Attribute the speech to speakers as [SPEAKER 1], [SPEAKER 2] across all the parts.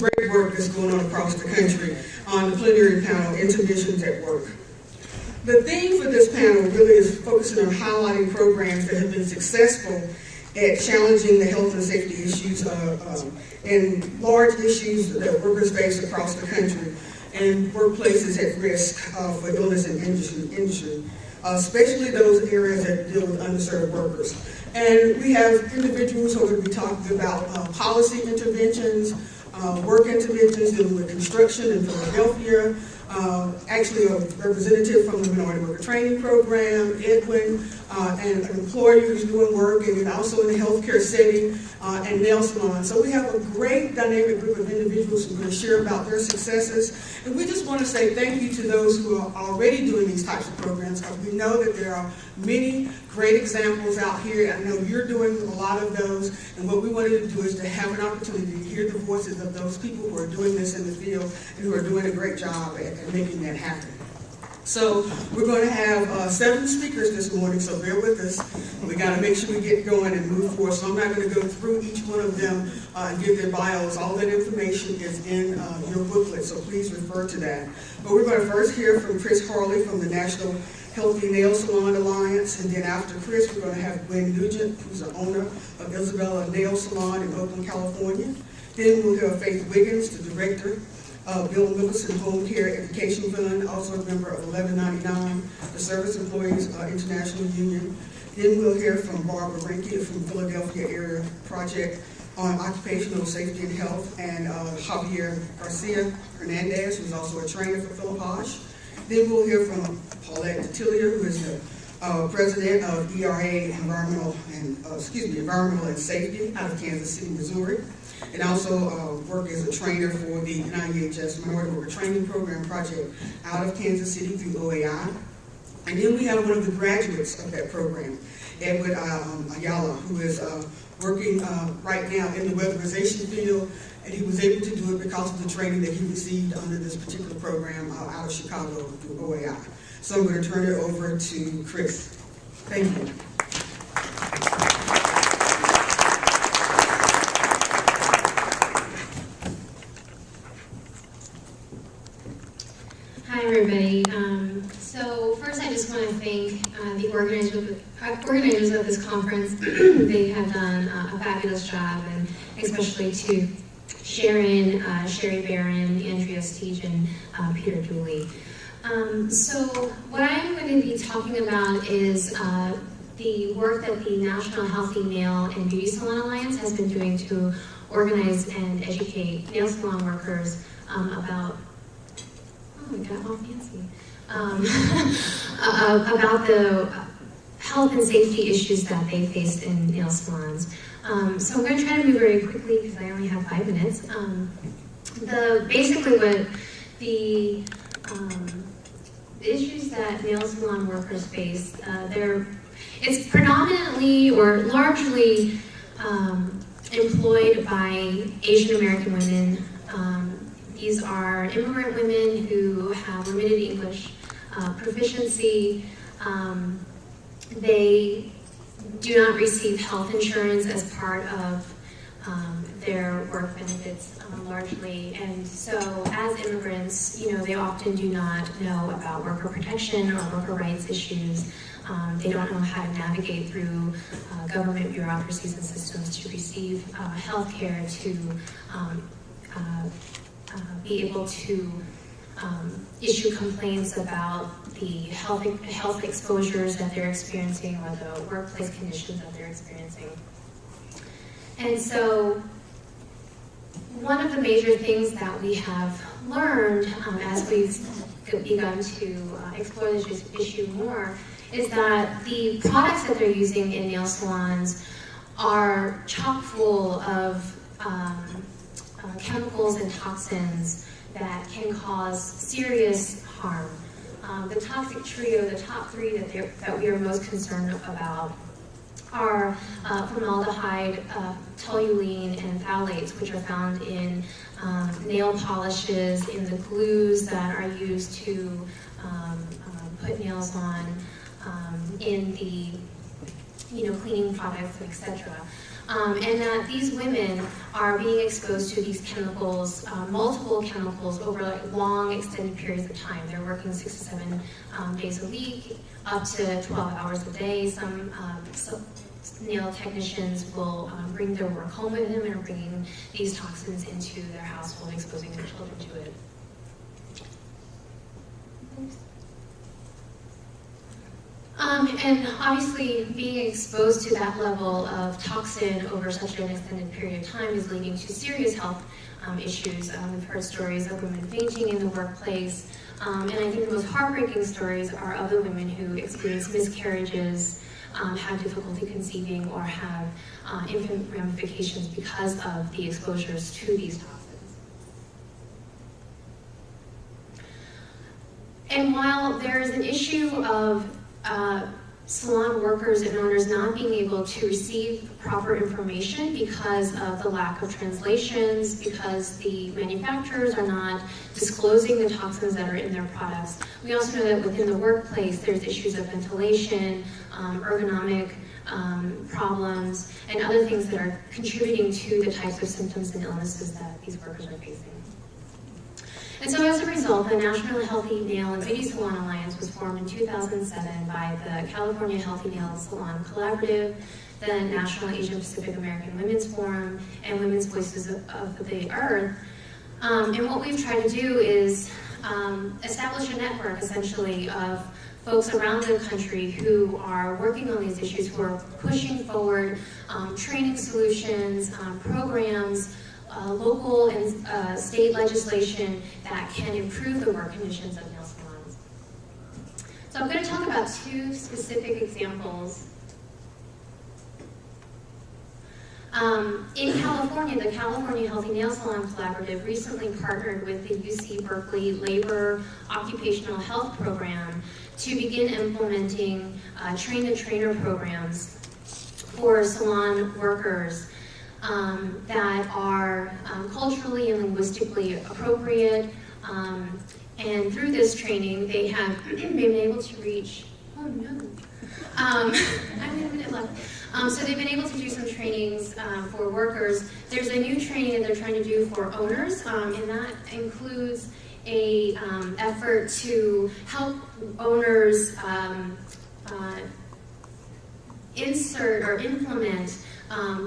[SPEAKER 1] great work that's going on across the country on the plenary panel, Interventions at Work. The theme for this panel really is focusing on highlighting programs that have been successful at challenging the health and safety issues and large issues that workers face across the country and workplaces at risk for illness and injury, especially those areas that deal with underserved workers. And we have individuals who are going to be talking about policy interventions, work interventions dealing with construction in Philadelphia, actually a representative from the Minority Worker Training Program, Edwin, and an employer who's doing work and also in the healthcare setting, and nail salon. So we have a great dynamic group of individuals who are going to share about their successes. And we just want to say thank you to those who are already doing these types of programs, because we know that there are many great examples out here. I know you're doing a lot of those, and what we wanted to do is to have an opportunity to hear the voices of those people who are doing this in the field and who are doing a great job at making that happen. So we're going to have 7 speakers this morning, so bear with us. We got to make sure we get going and move forward. So I'm not going to go through each one of them and give their bios. All that information is in your booklet, so please refer to that. But we're going to first hear from Chris Harley from the National Healthy Nail Salon Alliance, and then after Chris, we're going to have Gwen Nugent, who's the owner of Isabella Nail Salon in Oakland, California. Then we'll hear Faith Wiggins, the director Bill Mickelson Home Care Education Fund, also a member of 1199, the Service Employees International Union. Then we'll hear from Barbara Rinke from Philadelphia Area Project on Occupational Safety and Health, and Javier Garcia Hernandez, who's also a trainer for Philip Hodge. Then we'll hear from Paulette Detillier, who is the president of ERA Environmental and Safety out of Kansas City, Missouri, and also work as a trainer for the NIEHS Minority Worker Training Program project out of Kansas City through OAI. And then we have one of the graduates of that program, Edward Ayala, who is working right now in the weatherization field, and he was able to do it because of the training that he received under this particular program out of Chicago through OAI. So I'm going to turn it over to Chris. Thank you.
[SPEAKER 2] Hi everybody. So first I just want to thank the organizers of this conference. They have done a fabulous job, and especially to Sharon, Sherry Barron, Andrea Steege, and Peter Dooley. So what I'm going to be talking about is the work that the National Healthy Nail and Beauty Salon Alliance has been doing to organize and educate nail salon workers about, oh, it got all fancy, about the health and safety issues that they faced in nail salons. So I'm going to try to move very quickly because I only have 5 minutes. Basically what the issues that nail salon workers face, it's predominantly or largely employed by Asian American women. These are immigrant women who have limited English proficiency. They do not receive health insurance as part of their work benefits largely, and so as immigrants, they often do not know about worker protection or worker rights issues. They don't know how to navigate through government bureaucracies and systems to receive health care, to be able to issue complaints about the health exposures that they're experiencing or the workplace conditions that they're experiencing. And so one of the major things that we have learned as we've begun to explore this issue more is that the products that they're using in nail salons are chock full of chemicals and toxins that can cause serious harm. The toxic trio, the top 3 that we are most concerned about are formaldehyde, toluene, and phthalates, which are found in nail polishes, in the glues that are used to put nails on, in the cleaning products, etc. And that these women are being exposed to these chemicals, multiple chemicals, over like long extended periods of time. They're working 6 to 7 days a week, up to 12 hours a day. Some nail technicians will bring their work home with them and are bringing these toxins into their household, exposing their children to it. And obviously, being exposed to that level of toxin over such an extended period of time is leading to serious health issues. We've heard stories of women fainting in the workplace, and I think the most heartbreaking stories are of the women who experience miscarriages, have difficulty conceiving, or have infant ramifications because of the exposures to these toxins. And while there is an issue of salon workers and owners not being able to receive proper information because of the lack of translations, because the manufacturers are not disclosing the toxins that are in their products. We also know that within the workplace there's issues of ventilation, ergonomic problems, and other things that are contributing to the types of symptoms and illnesses that these workers are facing. And so as a result, the National Healthy Nail and Beauty Salon Alliance was formed in 2007 by the California Healthy Nail Salon Collaborative, the National Asian Pacific American Women's Forum, and Women's Voices of the Earth. And what we've tried to do is establish a network, essentially, of folks around the country who are working on these issues, who are pushing forward training solutions, programs, local and state legislation that can improve the work conditions of nail salons. So I'm going to talk about 2 specific examples. In California, the California Healthy Nail Salon Collaborative recently partnered with the UC Berkeley Labor Occupational Health Program to begin implementing train-the-trainer programs for salon workers that are culturally and linguistically appropriate. And through this training, they have been able to reach, oh no, I have a minute left. So they've been able to do some trainings for workers. There's a new training that they're trying to do for owners, and that includes a effort to help owners insert or implement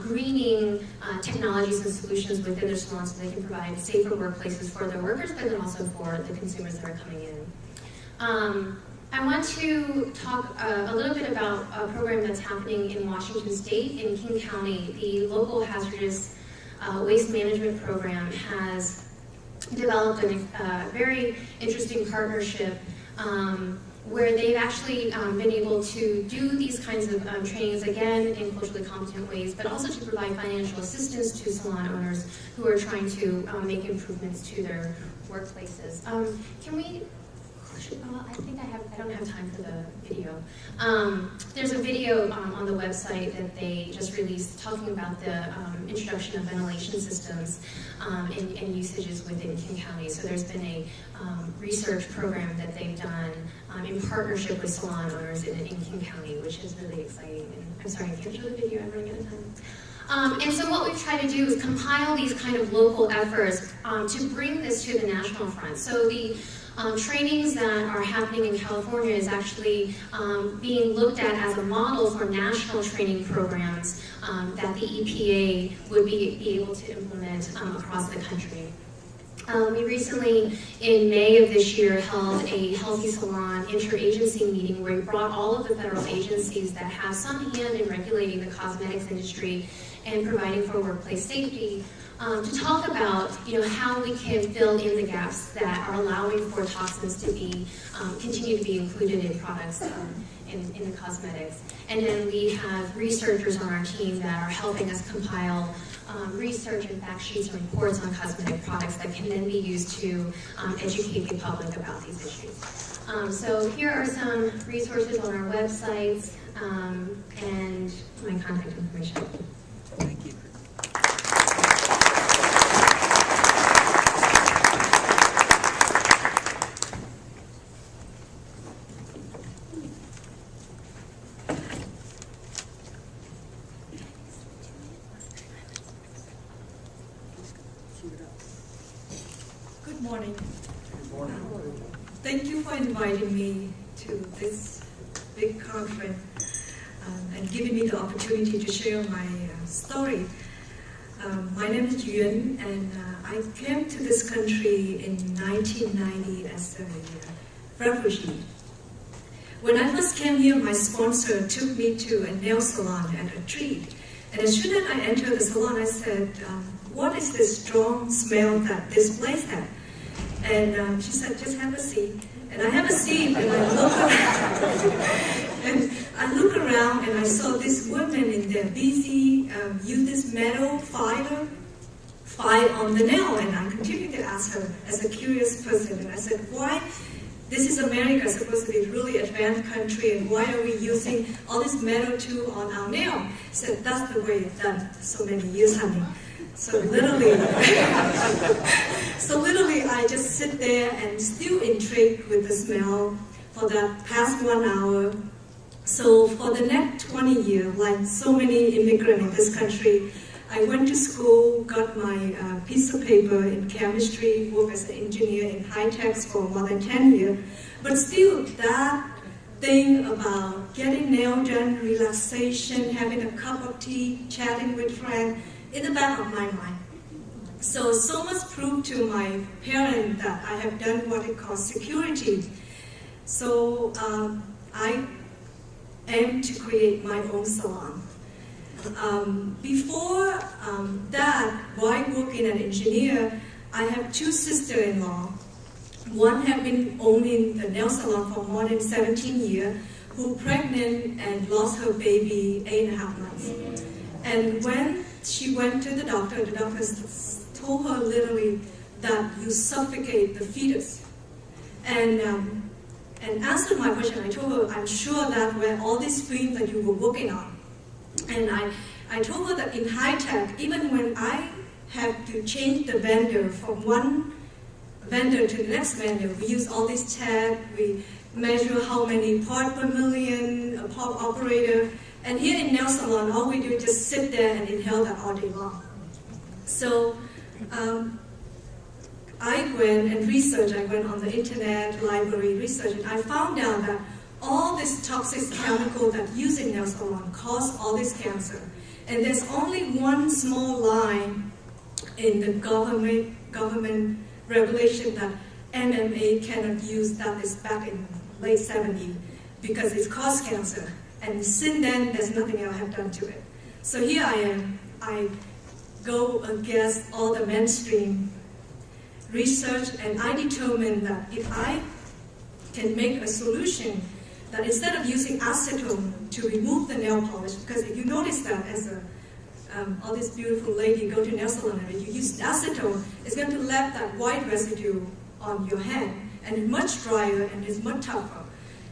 [SPEAKER 2] greening technologies and solutions within their salons so they can provide safer workplaces for their workers, but then also for the consumers that are coming in. I want to talk a little bit about a program that's happening in Washington State, in King County. The local hazardous waste management program has developed a very interesting partnership where they've actually been able to do these kinds of trainings, again, in culturally competent ways, but also to provide financial assistance to salon owners who are trying to make improvements to their workplaces. Can we, I think I don't have time for the video. There's a video on the website that they just released talking about the introduction of ventilation systems and usages within King County. So there's been a research program that they've done in partnership with salon owners in King County, which is really exciting. And I'm sorry, I can't show the video, I'm running out of time. And so what we've tried to do is compile these kind of local efforts to bring this to the national front. So the trainings that are happening in California is actually being looked at as a model for national training programs that the EPA would be able to implement across the country. We recently, in May of this year, held a Healthy Salon interagency meeting where we brought all of the federal agencies that have some hand in regulating the cosmetics industry and providing for workplace safety to talk about how we can fill in the gaps that are allowing for toxins to be continue to be included in products in the cosmetics. And then we have researchers on our team that are helping us compile research and fact sheets and reports on cosmetic products that can then be used to educate the public about these issues. So here are some resources on our websites and my contact information.
[SPEAKER 3] Thank you. Good morning. Good morning. Thank you for inviting me to this big conference and giving me the opportunity to share my story. My name is Yuan, and I came to this country in 1990 as a refugee. When I first came here, my sponsor took me to a nail salon at a treat. And as soon as I entered the salon, I said, what is this strong smell that this place has? And she said, just have a seat. And I have a seat, and I look around, and I saw this woman in there busy use this metal file on the nail. And I continued to ask her as a curious person. And I said, why? This is America, supposed to be a really advanced country, and why are we using all this metal tool on our nail? She said, that's the way it's done so many years, honey. So literally, I just sit there and still intrigued with the smell for the past 1 hour. So for the next 20 years, like so many immigrants in this country, I went to school, got my piece of paper in chemistry, worked as an engineer in high-tech for more than 10 years. But still, that thing about getting nails done, relaxation, having a cup of tea, chatting with friends, in the back of my mind. So much proof to my parents that I have done what it calls security. So I aim to create my own salon. Before that, while working as an engineer, I have 2 sisters-in-law. One have been owning the nail salon for more than 17 years, who pregnant and lost her baby 8.5 months. And when she went to the doctor told her literally that you suffocate the fetus. And answered my question. I told her, I'm sure that were all these films that you were working on. And I told her that in high-tech, even when I have to change the vendor from one vendor to the next vendor, we use all this tech, we measure how many parts per million, a part operator. And here in nail salon, all we do is just sit there and inhale that all day long. So I went and researched. I went on the internet, library, research, and I found out that all this toxic chemical that used in nail salon cause all this cancer. And there's only one small line in the government regulation that MMA cannot use. That is back in late 70s because it caused cancer. And since then, there's nothing I have done to it. So here I am. I go against all the mainstream research, and I determined that if I can make a solution that instead of using acetone to remove the nail polish, because if you notice that as all this beautiful lady go to nail salon and you use acetone, it's going to let that white residue on your hand, and it's much drier and it's much tougher.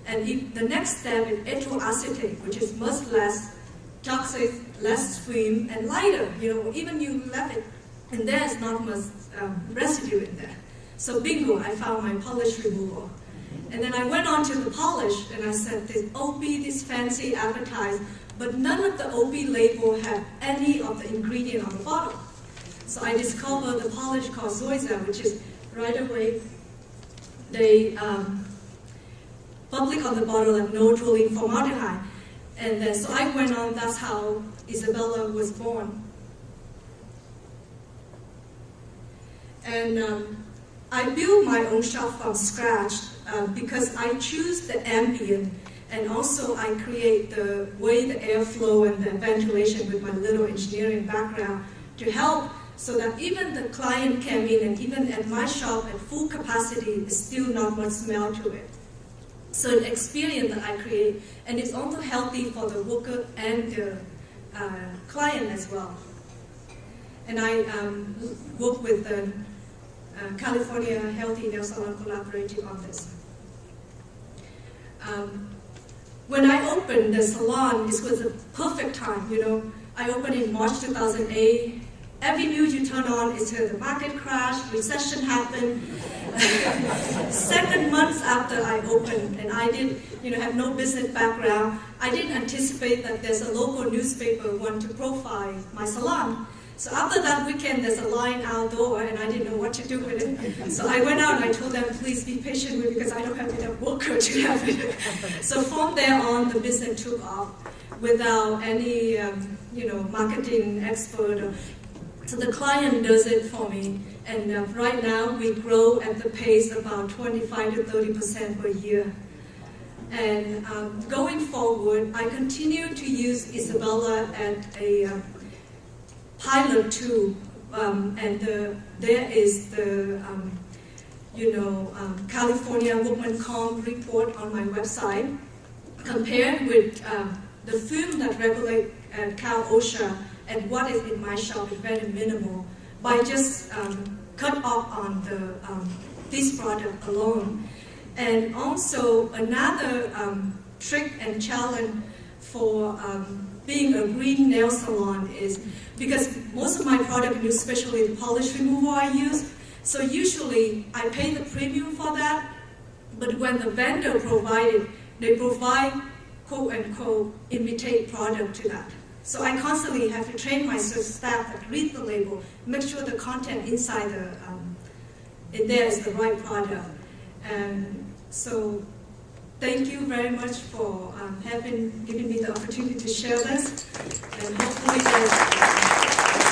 [SPEAKER 3] And if the next step is ethyl acetate, which is much less toxic, less film, and lighter. Even you left it, and there's not much residue in there. So bingo, I found my polish removal. And then I went on to the polish, and I said, this OB, this fancy advertised, but none of the OB label had any of the ingredient on the bottle. So I discovered the polish called Zoysia, which is right away, they public on the bottle of no toluene formaldehyde. And then, so I went on, that's how Isabella was born. And I built my own shop from scratch because I choose the ambient, and also I create the way the airflow and the ventilation with my little engineering background to help so that even the client came in, and even at my shop at full capacity, is still not much smell to it. So the experience that I create, and it's also healthy for the worker and the client as well. And I work with the California Healthy Nail Salon Collaborative on this. When I opened the salon, this was a perfect time, I opened in March 2008. Every news you turn on is the market crash, recession happened. 7 months after I opened, and I did, have no business background, I didn't anticipate that there's a local newspaper want to profile my salon. So after that weekend, there's a line outdoor, and I didn't know what to do with it. So I went out and I told them, please be patient with it because I don't have enough worker to have it. So from there on, the business took off without any, marketing expert. So the client does it for me. And right now, we grow at the pace about 25 to 30% per year. And going forward, I continue to use Isabella as a pilot tool. There is the California Women Comp report on my website, compared with the film that regulate Cal OSHA and what is in my shop is very minimal. By just cut off on this product alone. And also another trick and challenge for being a green nail salon is because most of my product use especially the polish removal I use. So usually I pay the premium for that, but when the vendor provided, they provide quote unquote imitate product to that. So I constantly have to train my staff to read the label, make sure the content inside there is the right product. And so thank you very much for giving me the opportunity to share this. And hopefully there's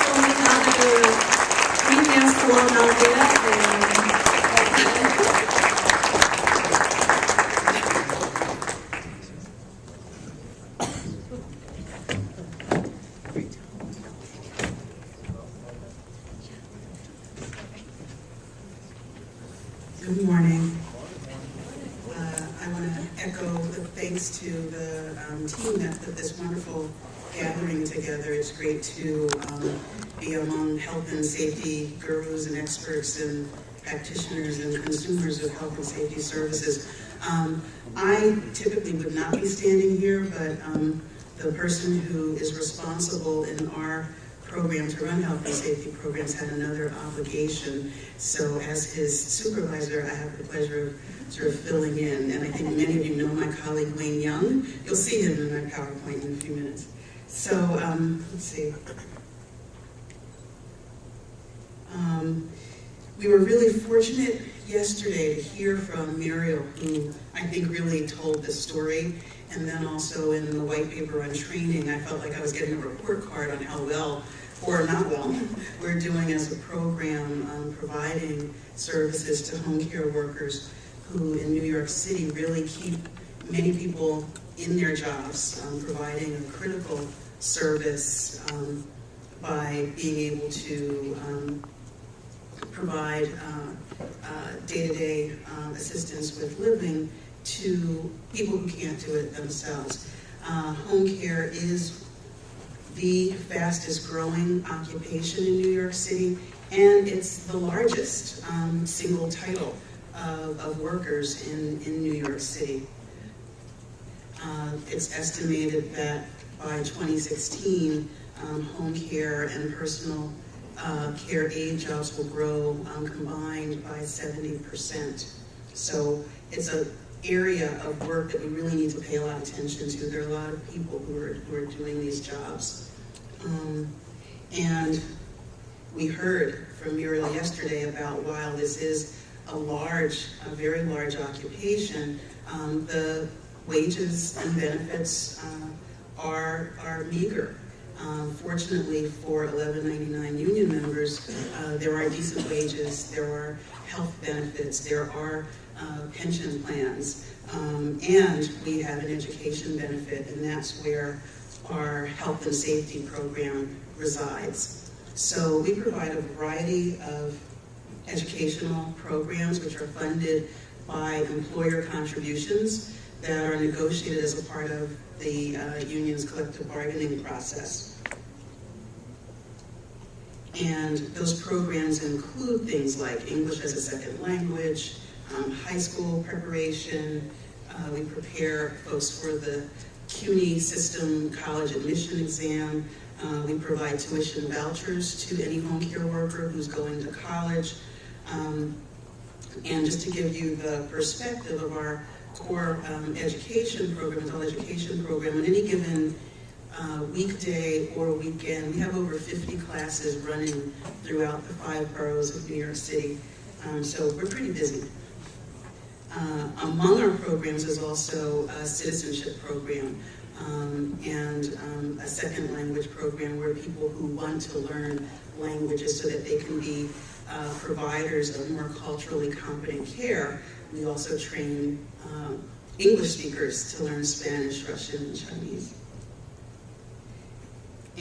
[SPEAKER 3] so many other green nail salons out there.
[SPEAKER 4] Good morning. I want to echo the thanks to the team that put this wonderful gathering together. It's great to be among health and safety gurus and experts and practitioners and consumers of health and safety services. I typically would not be standing here, but the person who is responsible in our program to run health and safety programs had another obligation. So as his supervisor, I have the pleasure of sort of filling in. And I think many of you know my colleague Wayne Young. You'll see him in my PowerPoint in a few minutes. So let's see. We were really fortunate yesterday to hear from Muriel, who I think really told the story. And then also in the white paper on training, I felt like I was getting a report card on how well or not well we're doing as a program providing services to home care workers who in New York City really keep many people in their jobs, providing a critical service by being able to provide day-to-day assistance with living to people who can't do it themselves. Home care is the fastest growing occupation in New York City, and it's the largest single title of workers in New York City. It's estimated that by 2016, home care and personal care aid jobs will grow combined by 70%. So it's an area of work that we really need to pay a lot of attention to. There are a lot of people who are doing these jobs. And we heard from Muriel yesterday about while this is a very large occupation, the wages and benefits are meager. Fortunately for 1199 union members, there are decent wages, there are health benefits, there are pension plans, and we have an education benefit, and that's where our health and safety program resides. So we provide a variety of educational programs which are funded by employer contributions that are negotiated as a part of the union's collective bargaining process. And those programs include things like English as a second language, high school preparation. We prepare folks for the CUNY system college admission exam. We provide tuition vouchers to any home care worker who's going to college. And just to give you the perspective of our core education program, adult education program, on any given weekday or weekend. We have over 50 classes running throughout the 5 boroughs of New York City, so we're pretty busy. Among our programs is also a citizenship program and a second language program where people who want to learn languages so that they can be providers of more culturally competent care. We also train English speakers to learn Spanish, Russian, and Chinese.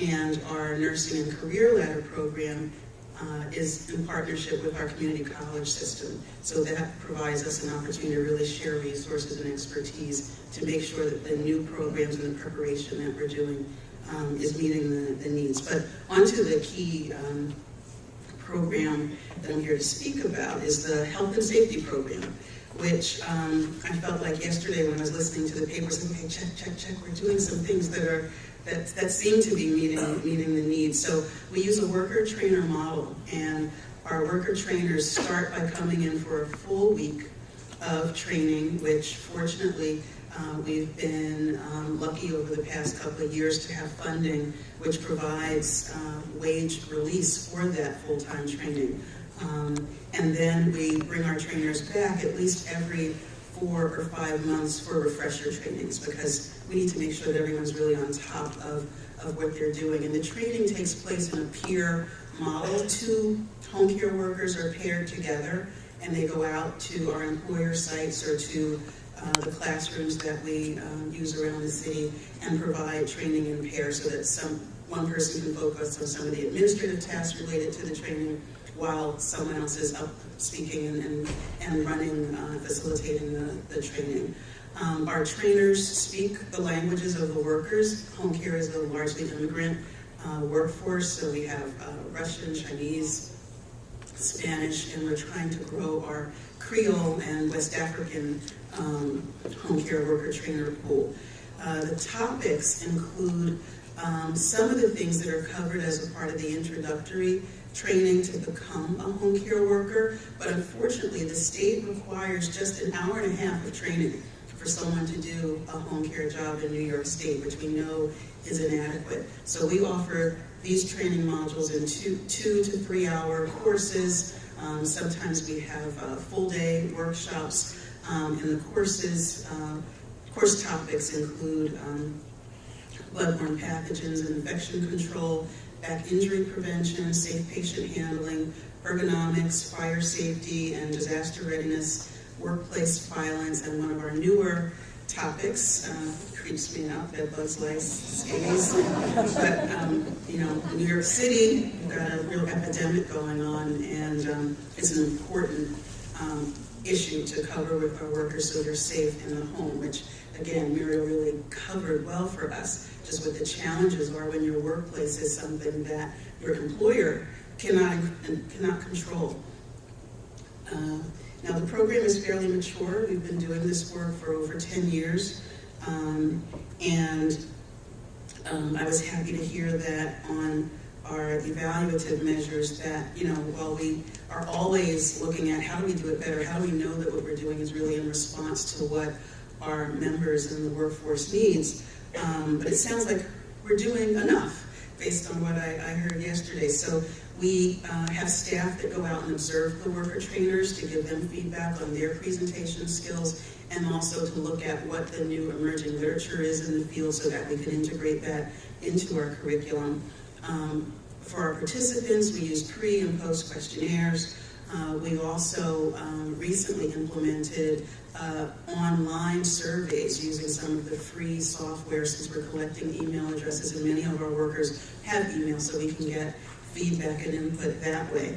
[SPEAKER 4] And our nursing and career ladder program is in partnership with our community college system. So that provides us an opportunity to really share resources and expertise to make sure that the new programs and the preparation that we're doing is meeting the needs. But onto the key program that I'm here to speak about is the health and safety program, which I felt like yesterday when I was listening to the papers, okay, check, we're doing some things that seem to be meeting the needs. So we use a worker trainer model, and our worker trainers start by coming in for a full week of training, which fortunately we've been lucky over the past couple of years to have funding which provides wage release for that full-time training. And then we bring our trainers back at least every 4 or 5 months for refresher trainings, because we need to make sure that everyone's really on top of what they're doing. And the training takes place in a peer model. 2 home care workers are paired together, and they go out to our employer sites or to the classrooms that we use around the city and provide training in pairs so that one person can focus on some of the administrative tasks related to the training while someone else is up speaking and running, facilitating the training. Our trainers speak the languages of the workers. Home care is a largely immigrant workforce, so we have Russian, Chinese, Spanish, and we're trying to grow our Creole and West African home care worker trainer pool. The topics include some of the things that are covered as a part of the introductory training to become a home care worker, but unfortunately the state requires just an hour and a half of training for someone to do a home care job in New York State, which we know is inadequate. So we offer these training modules in 2 to 3 hour courses. Sometimes we have full day workshops, and the course topics include bloodborne pathogens and infection control, back injury prevention, safe patient handling, ergonomics, fire safety and disaster readiness, workplace violence, and one of our newer topics, creeps me out, bed bugs, lice, scabies. But, New York City, we've got a real epidemic going on, and it's an important issue to cover with our workers so they're safe in the home, which, again, Muriel really covered well for us, just what the challenges are when your workplace is something that your employer cannot control. Now, the program is fairly mature. We've been doing this work for over 10 years, and I was happy to hear that on our evaluative measures that, while we are always looking at how do we do it better, how do we know that what we're doing is really in response to what our members in the workforce needs, but it sounds like we're doing enough based on what I heard yesterday. So we have staff that go out and observe the worker trainers to give them feedback on their presentation skills, and also to look at what the new emerging literature is in the field so that we can integrate that into our curriculum. For our participants, we use pre and post questionnaires. We've also recently implemented online surveys using some of the free software, since we're collecting email addresses, and many of our workers have email, so we can get feedback and input that way.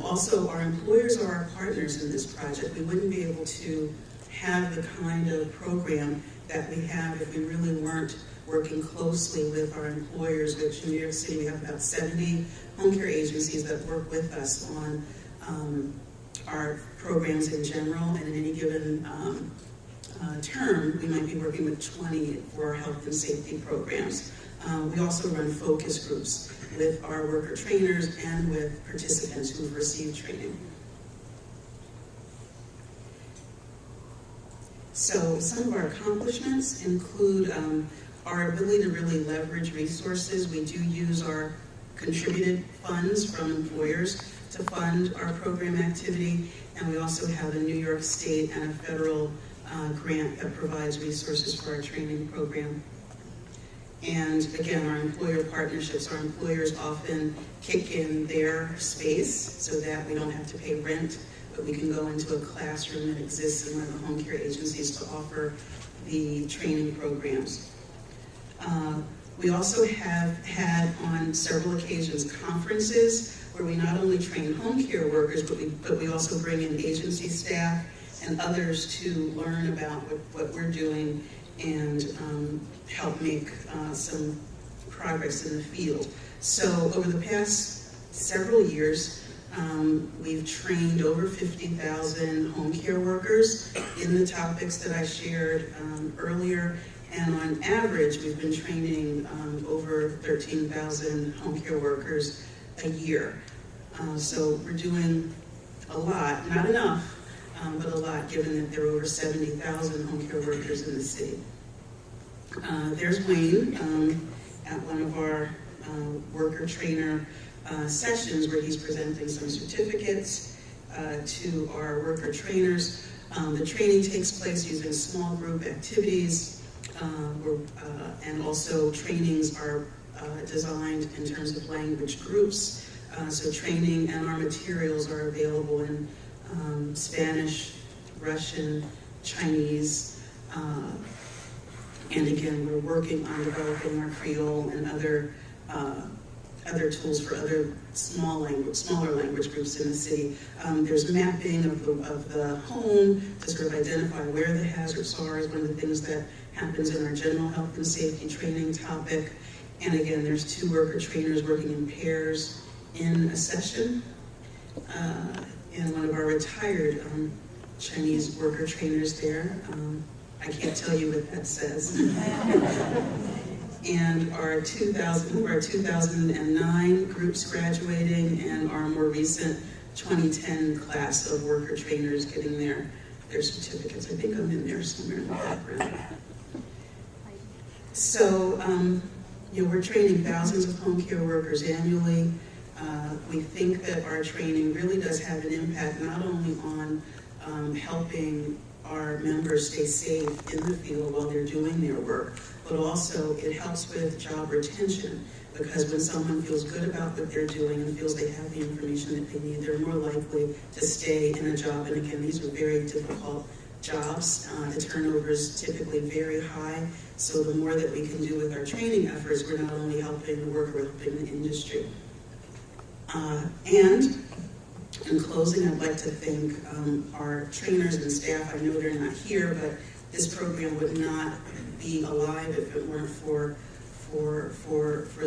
[SPEAKER 4] Also, our employers are our partners in this project. We wouldn't be able to have the kind of program that we have if we really weren't working closely with our employers, which in New York City we have about 70 home care agencies that work with us on our programs in general, and in any given term, we might be working with 20 for our health and safety programs. We also run focus groups with our worker trainers and with participants who've received training. So some of our accomplishments include our ability to really leverage resources. We do use our contributed funds from employers to fund our program activity, and we also have a New York State and a federal grant that provides resources for our training program. And again, our employer partnerships, our employers often kick in their space so that we don't have to pay rent, but we can go into a classroom that exists in one of the home care agencies to offer the training programs. We also have had on several occasions conferences where we not only train home care workers, but we also bring in agency staff and others to learn about what we're doing and help make some progress in the field. So over the past several years, we've trained over 50,000 home care workers in the topics that I shared earlier, and on average, we've been training over 13,000 home care workers a year. So we're doing a lot, not enough, but a lot, given that there are over 70,000 home care workers in the city. There's Wayne at one of our worker trainer sessions where he's presenting some certificates to our worker trainers. The training takes place using small group activities, and also trainings are designed in terms of language groups. So training and our materials are available in Spanish, Russian, Chinese, and again, we're working on developing our Creole and other tools for other smaller language groups in the city. There's mapping of the home to sort of identify where the hazards are is one of the things that happens in our general health and safety training topic. And again, there's 2 worker trainers working in pairs in a session. And one of our retired Chinese worker trainers there. I can't tell you what that says. And our 2009 groups graduating, and our more recent 2010 class of worker trainers getting their certificates. I think I'm in there somewhere in the background. So, we're training thousands of home care workers annually. We think that our training really does have an impact not only on helping our members stay safe in the field while they're doing their work, but also it helps with job retention, because when someone feels good about what they're doing and feels they have the information that they need, they're more likely to stay in a job. And again, these are very difficult jobs. The turnover is typically very high, so the more that we can do with our training efforts, we're not only helping the worker, we're helping the industry. And in closing, I'd like to thank our trainers and staff. I know they're not here, but this program would not be alive if it weren't for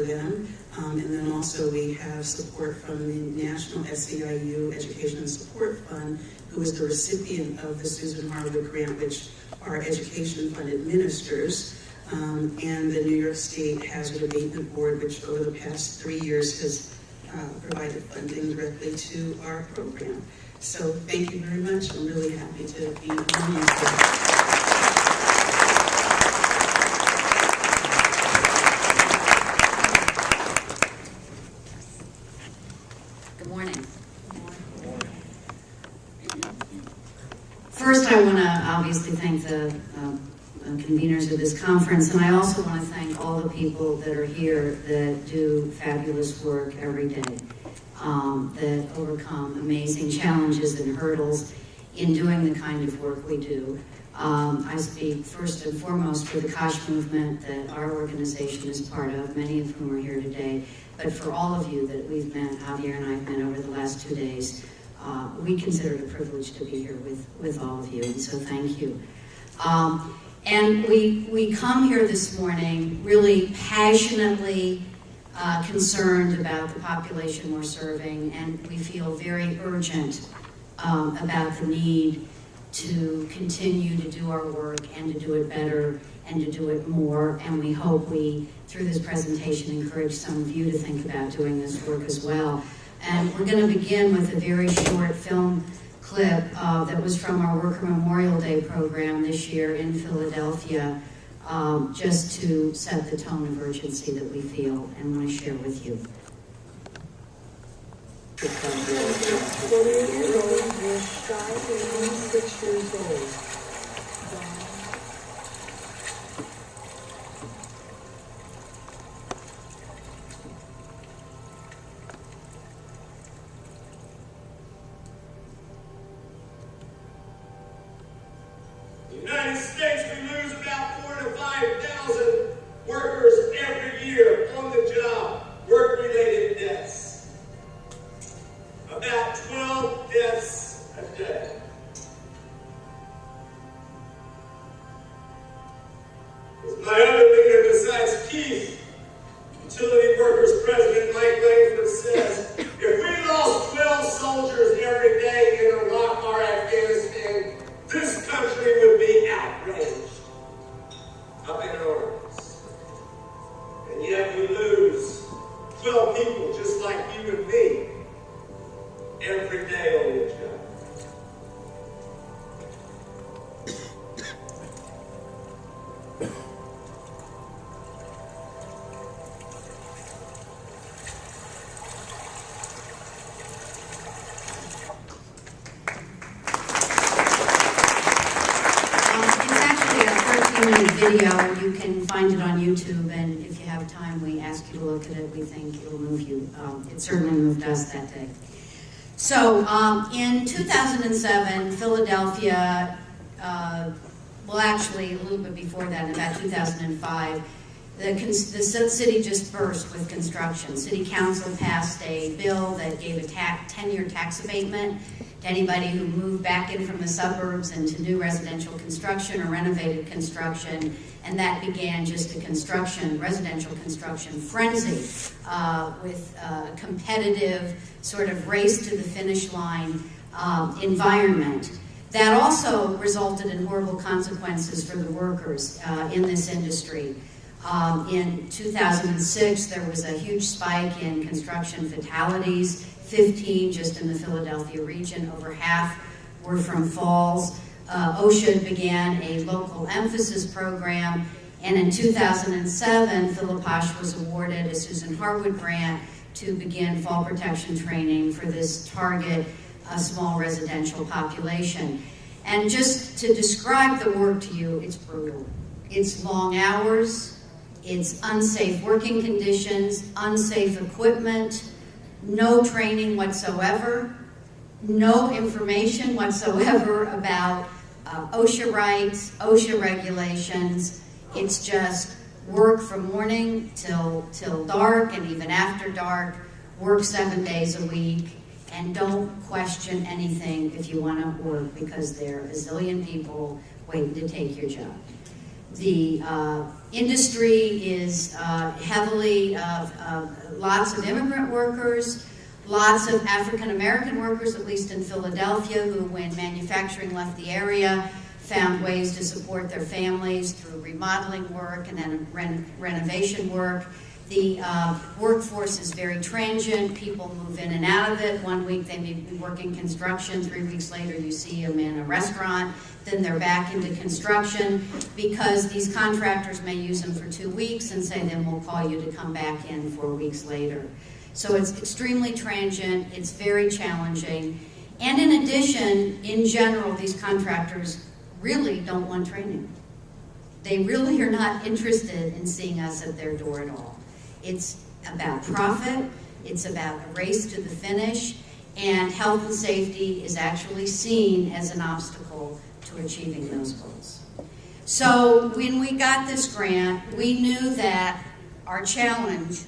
[SPEAKER 4] them. And then also we have support from the National SEIU Education and Support Fund, who is the recipient of the Susan Harwood Grant, which our education fund administers, and the New York State Hazard Abatement Board, which over the past 3 years has provided funding directly to our program. So thank you very much. I'm really happy to be on you today.
[SPEAKER 5] Good morning. First, I want to obviously thank the conveners of this conference, and I also want to thank all the people that are here that do fabulous work every day, that overcome amazing challenges and hurdles in doing the kind of work we do. I speak first and foremost for the Kosh movement that our organization is part of, many of whom are here today, but for all of you that we've met, Javier and I have met over the last 2 days. We consider it a privilege to be here with all of you, and so thank you. And we come here this morning really passionately concerned about the population we're serving, and we feel very urgent about the need to continue to do our work and to do it better and to do it more. And we hope we, through this presentation, encourage some of you to think about doing this work as well. And we're going to begin with a very short film clip that was from our Worker Memorial Day program this year in Philadelphia. just to set the tone of urgency that we feel and want to share with you.
[SPEAKER 6] 28-year-old was shot when 6 years old.
[SPEAKER 7] In the United States, we lose about 4,000 to 5,000 workers every year on the job, work-related deaths. About 12 deaths a day. As my other leader besides Keith, utility workers president Mike Langford says, if we lost 12 soldiers every day in Iraq or Afghanistan, this country would be outraged up in arms. And yet we lose 12 people just like you and me every day on the job.
[SPEAKER 5] Video. You can find it on YouTube, and if you have time, we ask you to look at it. We think it'll move you. It certainly moved us that day. So, in 2007, Philadelphia, well, actually, a little bit before that, in about 2005, the city just burst with construction. City Council passed a bill that gave a 10-year tax abatement to anybody who moved back in from the suburbs into new residential construction or renovated construction, and that began just a residential construction frenzy with a competitive sort of race to the finish line environment. That also resulted in horrible consequences for the workers in this industry. In 2006, there was a huge spike in construction fatalities, 15 just in the Philadelphia region, over half were from falls. OSHA began a local emphasis program, and in 2007, Philip Posh was awarded a Susan Harwood grant to begin fall protection training for this target small residential population. And just to describe the work to you, it's brutal. It's long hours, it's unsafe working conditions, unsafe equipment, no training whatsoever, no information whatsoever about OSHA rights, OSHA regulations. It's just work from morning till dark, and even after dark, work 7 days a week, and don't question anything if you want to work, because there are a zillion people waiting to take your job. The industry is heavily, lots of immigrant workers, lots of African American workers, at least in Philadelphia, who, when manufacturing left the area, found ways to support their families through remodeling work and then renovation work. The workforce is very transient. People move in and out of it. 1 week they may be working construction. 3 weeks later you see them in a restaurant. Then they're back into construction, because these contractors may use them for 2 weeks and say, then we'll call you to come back in 4 weeks later. So it's extremely transient. It's very challenging. And in addition, in general, these contractors really don't want training. They really are not interested in seeing us at their door at all. It's about profit, it's about a race to the finish, and health and safety is actually seen as an obstacle to achieving those goals. So when we got this grant, we knew that our challenge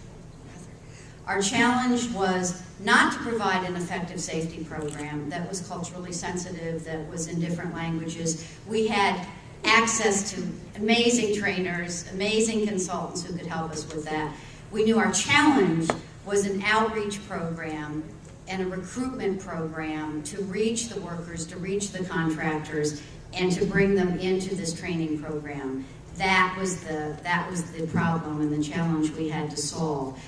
[SPEAKER 5] was not to provide an effective safety program that was culturally sensitive, that was in different languages. We had access to amazing trainers, amazing consultants who could help us with that. We knew our challenge was an outreach program and a recruitment program to reach the workers, to reach the contractors, and to bring them into this training program. That was the problem and the challenge we had to solve.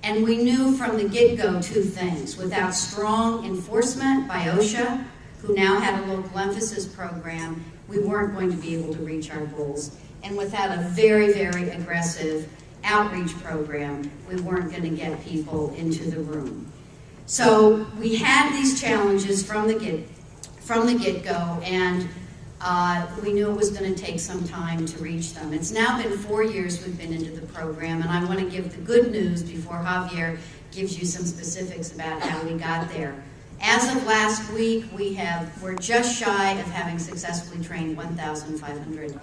[SPEAKER 5] And we knew from the get-go 2 things. Without strong enforcement by OSHA, who now had a local emphasis program, we weren't going to be able to reach our goals. And without a very, very aggressive outreach program, we weren't going to get people into the room. So we had these challenges from the get-go, and we knew it was going to take some time to reach them. It's now been 4 years we've been into the program, and I want to give the good news before Javier gives you some specifics about how we got there. As of last week, we're just shy of having successfully trained 1,500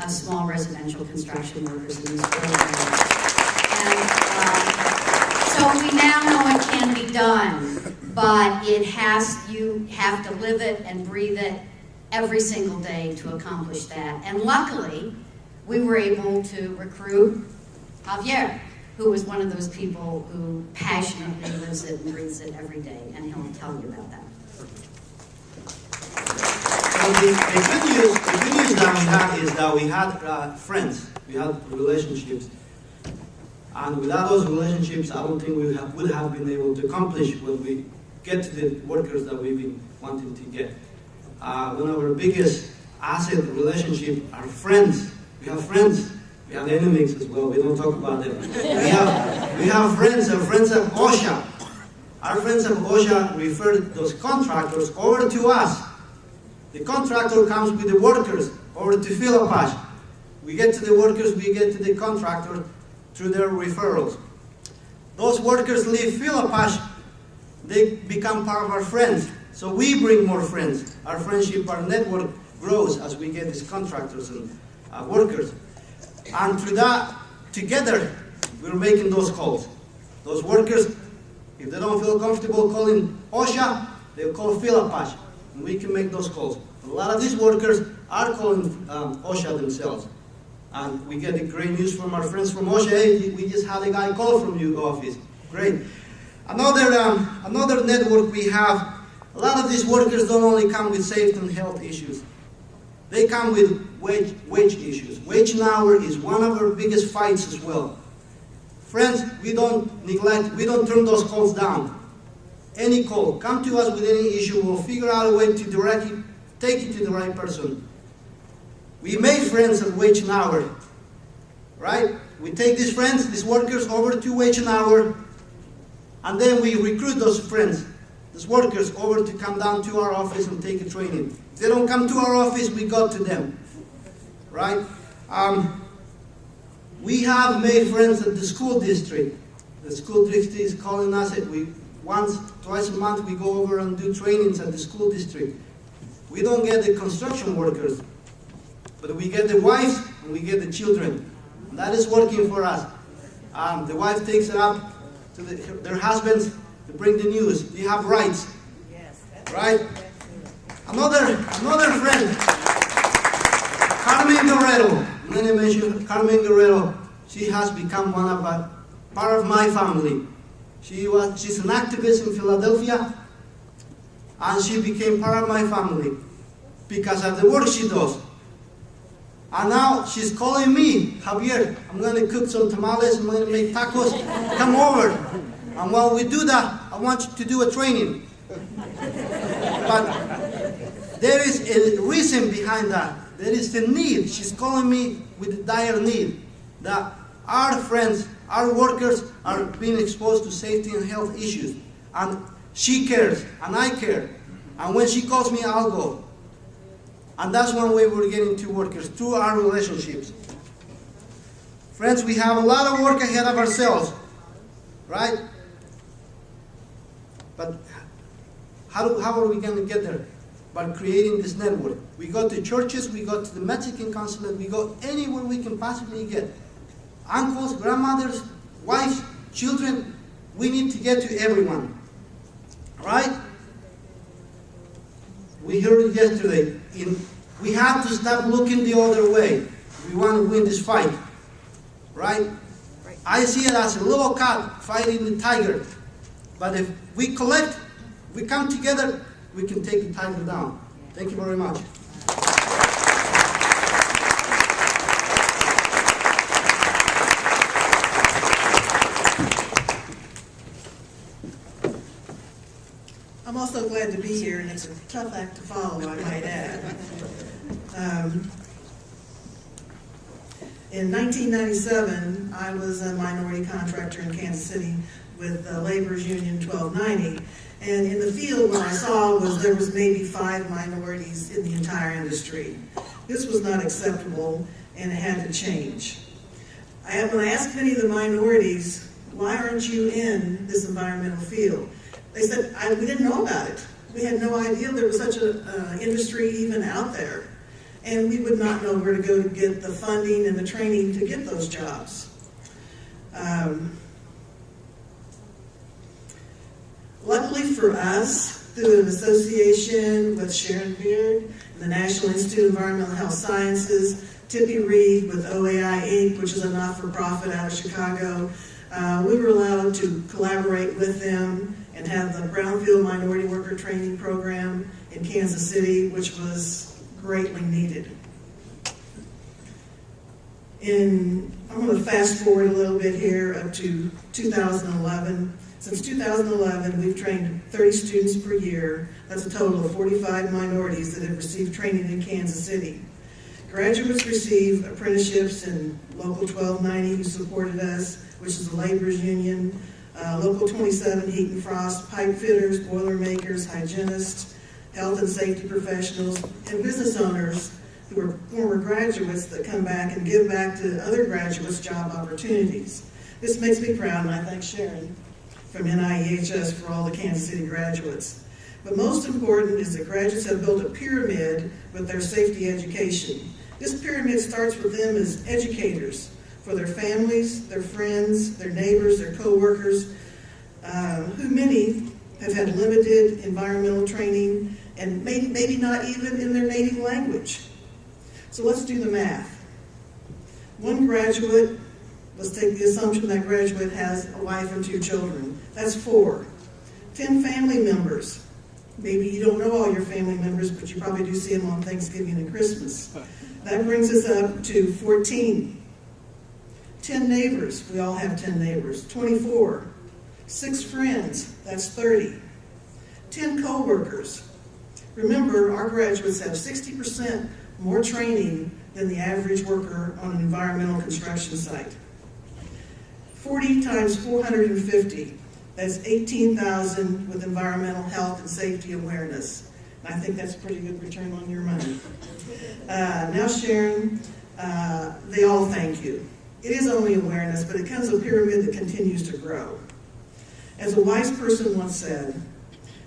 [SPEAKER 5] small residential construction workers in this program. And so we now know it can be done, but you have to live it and breathe it every single day to accomplish that. And luckily, we were able to recruit Javier, who was one of those people who passionately lives it and breathes it every day, and he'll tell you about that.
[SPEAKER 8] So the good news that we had is that we had friends, we had relationships, and without those relationships, I don't think we would have been able to accomplish what we get to the workers that we've been wanting to get. One of our biggest asset relationship are friends. We have friends. We have enemies as well. We don't talk about them. We have friends. Our friends of OSHA. Our friends of OSHA refer those contractors over to us. The contractor comes with the workers over to Philippash. We get to the workers, we get to the contractor through their referrals. Those workers leave Philippash, they become part of our friends. So we bring more friends. Our friendship, our network grows as we get these contractors and workers. And through that, together, we're making those calls. Those workers, if they don't feel comfortable calling OSHA, they'll call Philippash, and we can make those calls. A lot of these workers are calling OSHA themselves. And we get the great news from our friends from OSHA. Hey, we just had a guy call from your office. Great. Another network we have, a lot of these workers don't only come with safety and health issues. They come with wage issues. Wage and hour is one of our biggest fights as well. Friends, we don't neglect, we don't turn those calls down. Any call, come to us with any issue, we'll figure out a way to direct you, take you to the right person. We made friends at wage and hour, right? We take these friends, these workers over to wage and hour, and then we recruit those friends, those workers over to come down to our office and take a training. If they don't come to our office, we go to them, right? We have made friends at the school district. The school district is calling us. Twice a month, we go over and do trainings at the school district. We don't get the construction workers, but we get the wives and we get the children. And that is working for us. The wife takes it up to their husbands to bring the news. They have rights, right? Another friend, Carmen Guerrero. I'm going to mention Carmen Guerrero. She has become part of my family. She's an activist in Philadelphia, and she became part of my family because of the work she does. And now she's calling me, Javier, I'm going to cook some tamales, I'm going to make tacos, come over. And while we do that, I want you to do a training. But there is a reason behind that. There is the need. She's calling me with a dire need that our friends, our workers are being exposed to safety and health issues. And she cares, and I care. And when she calls me, I'll go. And that's one way we're getting to workers, through our relationships. Friends, we have a lot of work ahead of ourselves, right? But how are we going to get there? By creating this network. We go to churches, we go to the Mexican consulate, we go anywhere we can possibly get. Uncles, grandmothers, wives, children, we need to get to everyone, right? We heard it yesterday. We have to stop looking the other way if we want to win this fight, right? I see it as a little cat fighting the tiger. But if we collect, we come together, we can take the tiger down. Thank you very much.
[SPEAKER 9] I'm also glad to be here, and it's a tough act to follow, I might add. In 1997, I was a minority contractor in Kansas City with Labor's Union 1290. And in the field, what I saw was there was maybe 5 minorities in the entire industry. This was not acceptable, and it had to change. When I asked many of the minorities, why aren't you in this environmental field? They said, we didn't know about it. We had no idea there was such an industry even out there. And we would not know where to go to get the funding and the training to get those jobs. Luckily for us, through an association with Sharon Beard, the National Institute of Environmental Health Sciences, Tippy Reed with OAI Inc., which is a not-for-profit out of Chicago, we were allowed to collaborate with them and have the Brownfield Minority Worker Training Program in Kansas City, which was greatly needed. I'm going to fast forward a little bit here up to 2011. Since 2011, we've trained 30 students per year. That's a total of 45 minorities that have received training in Kansas City. Graduates receive apprenticeships in Local 1290, who supported us, which is the laborers union, Local 27, heat and frost, pipe fitters, boiler makers, hygienists, health and safety professionals, and business owners who are former graduates that come back and give back to other graduates job opportunities. This makes me proud, and I thank Sharon from NIEHS for all the Kansas City graduates. But most important is that graduates have built a pyramid with their safety education. This pyramid starts with them as educators for their families, their friends, their neighbors, their co-workers, who many have had limited environmental training and maybe not even in their native language. So let's do the math. One graduate, let's take the assumption that graduate has a wife and 2 children. That's 4. 10 family members. Maybe you don't know all your family members, but you probably do see them on Thanksgiving and Christmas. That brings us up to 14. 10 neighbors. We all have 10 neighbors. 24. 6 friends. That's 30. 10 co-workers. Remember, our graduates have 60% more training than the average worker on an environmental construction site. 40 times 450. That's 18,000 with environmental health and safety awareness. And I think that's a pretty good return on your money. Now, Sharon, they all thank you. It is only awareness, but it comes a pyramid that continues to grow. As a wise person once said,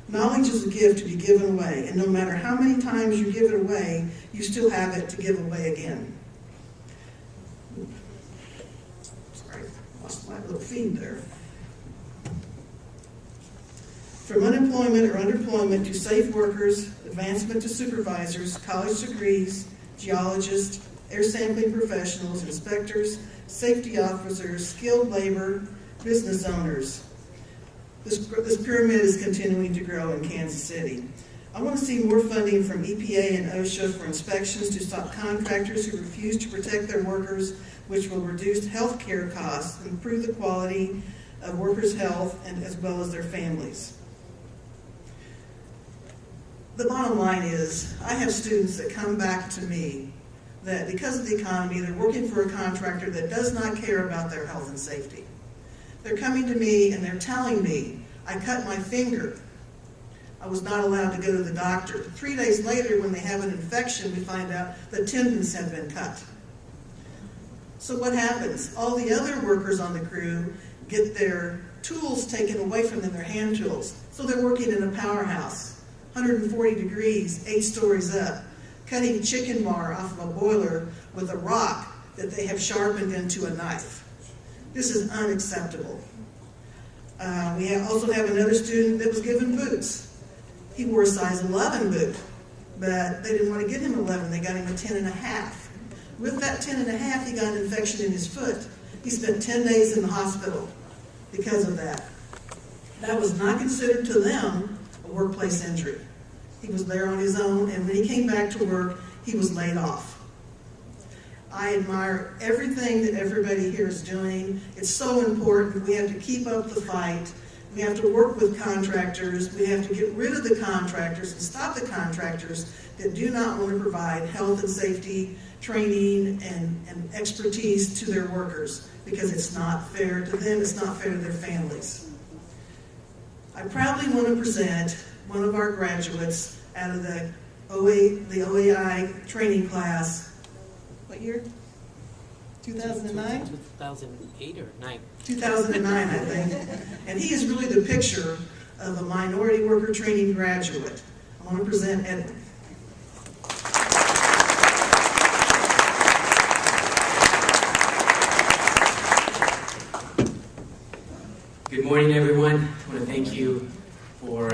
[SPEAKER 9] knowledge is a gift to be given away, and no matter how many times you give it away, you still have it to give away again. Sorry, lost my little feed there. From unemployment or underemployment to safe workers, advancement to supervisors, college degrees, geologists, air sampling professionals, inspectors, safety officers, skilled labor, business owners. This pyramid is continuing to grow in Kansas City. I want to see more funding from EPA and OSHA for inspections to stop contractors who refuse to protect their workers, which will reduce health care costs and improve the quality of workers' health and as well as their families. The bottom line is, I have students that come back to me that because of the economy, they're working for a contractor that does not care about their health and safety. They're coming to me and they're telling me, I cut my finger. I was not allowed to go to the doctor. 3 days later, when they have an infection, we find out the tendons have been cut. So what happens? All the other workers on the crew get their tools taken away from them, their hand tools. So they're working in a powerhouse, 140 degrees, 8 stories up, cutting chicken bar off of a boiler with a rock that they have sharpened into a knife. This is unacceptable. We also have another student that was given boots. He wore a size 11 boot, but they didn't want to give him 11. They got him a 10.5. With that 10.5, he got an infection in his foot. He spent 10 days in the hospital because of that. That was not considered to them a workplace injury. He was there on his own, and when he came back to work, he was laid off. I admire everything that everybody here is doing. It's so important. We have to keep up the fight. We have to work with contractors. We have to get rid of the contractors and stop the contractors that do not want to provide health and safety training and expertise to their workers, because it's not fair to them, it's not fair to their families. I proudly want to present one of our graduates out of the OAI training class. What year? 2009?
[SPEAKER 10] 2008 or 9?
[SPEAKER 9] 2009, I think. And he is really the picture of a minority worker training graduate. I want to present Edwin.
[SPEAKER 10] Good morning, everyone. I want to thank you for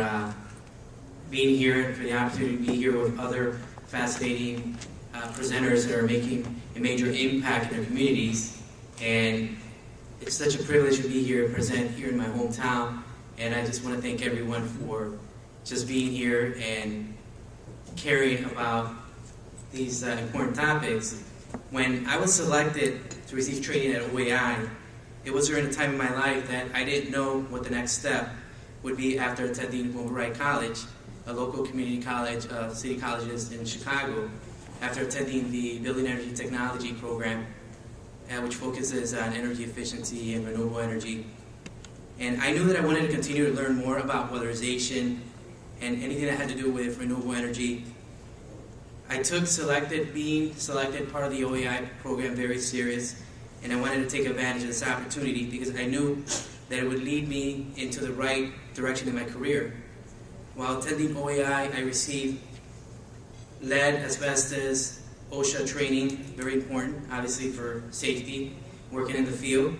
[SPEAKER 10] being here and for the opportunity to be here with other fascinating presenters that are making a major impact in their communities. And it's such a privilege to be here and present here in my hometown. And I just want to thank everyone for just being here and caring about these important topics. When I was selected to receive training at OAI, it was during a time in my life that I didn't know what the next step would be after attending Wright College, a local community college of city colleges in Chicago, after attending the Building Energy Technology program, which focuses on energy efficiency and renewable energy. And I knew that I wanted to continue to learn more about weatherization and anything that had to do with renewable energy. I took being selected part of the OAI program very serious, and I wanted to take advantage of this opportunity because I knew that it would lead me into the right direction in my career. While attending OAI, I received lead, asbestos, OSHA training, very important, obviously for safety, working in the field,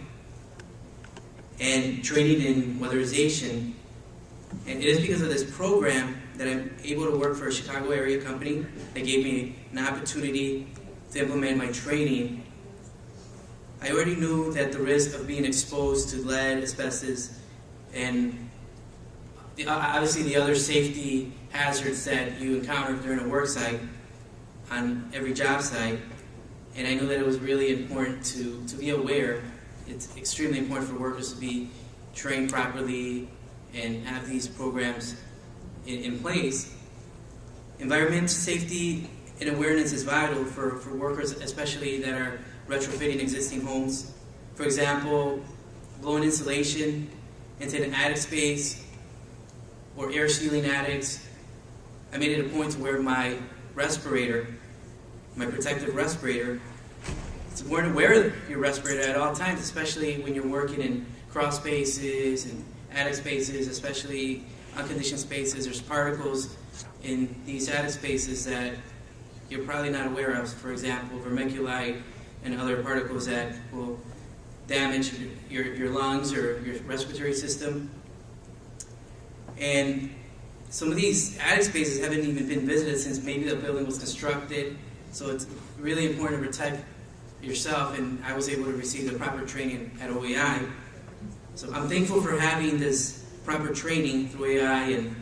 [SPEAKER 10] and training in weatherization. And it is because of this program that I'm able to work for a Chicago area company that gave me an opportunity to implement my training. I already knew that the risk of being exposed to lead, asbestos, and obviously the other safety hazards that you encounter during a work site, on every job site, and I knew that it was really important to be aware. It's extremely important for workers to be trained properly and have these programs in place. Environmental safety and awareness is vital for workers, especially that are retrofitting existing homes. For example, blowing insulation into an attic space or air sealing attics. I made it a point to wear my respirator, my protective respirator. It's important to wear your respirator at all times, especially when you're working in crawl spaces and attic spaces, especially unconditioned spaces. There's particles in these attic spaces that you're probably not aware of. For example, vermiculite and other particles that will damage your lungs or your respiratory system. And some of these attic spaces haven't even been visited since maybe the building was constructed. So it's really important to protect yourself, and I was able to receive the proper training at OAI. So I'm thankful for having this proper training through OAI